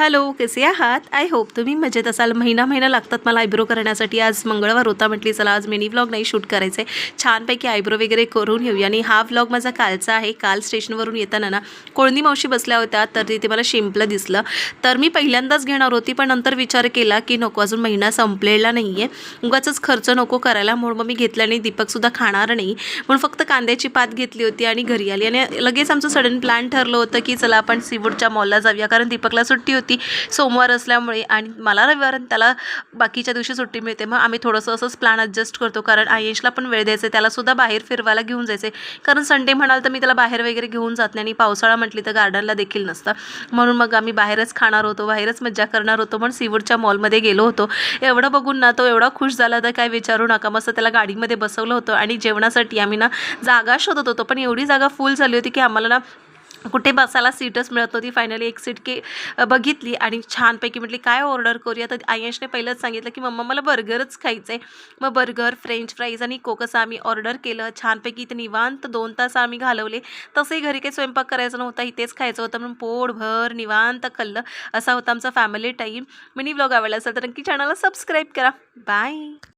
Hello, कसे आहात? I hope तुम्ही मजेत असाल. महिना लागतात मला आयब्रो करण्यासाठी. आज मंगळवार होता, म्हटली चला आज मिनी व्लॉग नाही शूट करायचं आहे. छानपैकी आयब्रो वगैरे करून घेऊया. आणि हा व्लॉग माझा कालचा आहे. काल स्टेशनवरून येताना ना कोळणी मावशी बसल्या होत्या, तर तिथे मला शिंपलं दिसलं. तर मी पहिल्यांदाच घेणार होती, पण नंतर विचार केला की नको, अजून महिना संपलेला नाही आहे, उगाचच खर्च नको करायला, म्हणून मग मी घेतला नाही. दीपकसुद्धा खाणार नाही म्हणून फक्त कांद्याची पात घेतली होती आणि घरी आली. आणि लगेच आमचं सडन प्लॅन ठरलं होतं की चला आपण सीवूडच्या मॉलला जाऊया, कारण दीपकला सुट्टी होती सोमवार असल्यामुळे आणि मला रविवार आणि त्याला बाकीच्या दिवशी सुट्टी मिळते. मग आम्ही थोडंसं असंच प्लॅन ॲडजस्ट करतो, कारण आयेशला पण वेळ द्यायचा आहे, त्यालासुद्धा बाहेर फिरवायला घेऊन जायचं आहे. कारण संडे म्हणाल तर मी त्याला बाहेर वगैरे घेऊन जात नाही, आणि पावसाळा म्हटली तर गार्डनला देखील नसतं. म्हणून मग आम्ही बाहेरच खाणार होतो, बाहेरच मज्जा करणार होतो. म्हणून सीवूडच्या मॉलमध्ये गेलो होतो. एवढं बघून ना तो एवढा खुश झाला तर काय विचारू नका. मस्त त्याला गाडीमध्ये बसवलं होतं आणि जेवणासाठी आम्ही ना जागा शोधत होतो, पण एवढी जागा फुल झाली होती की आम्हाला ना कुठे बसायला सीटच मिळत नव्हती. फायनली एक सीट बघितली आणि छानपैकी म्हटली काय ऑर्डर करूया. तर आयशने पहिलंच सांगितलं की मम्मा मला बर्गरच खायचं आहे. मग बर्गर, फ्रेंच फ्राईज आणि कोक असं आम्ही ऑर्डर केलं. छानपैकी इथे निवांत 2 तास आम्ही घालवले. तसंही घरी काही स्वयंपाक करायचा नव्हता, इथेच खायचं होतं, म्हणून पोटभर निवांत खाल्लं. असा होता आमचा फॅमिली टाईम. मिनी व्लॉग आवडला असेल तर नक्की चॅनलला सबस्क्राईब करा. बाय.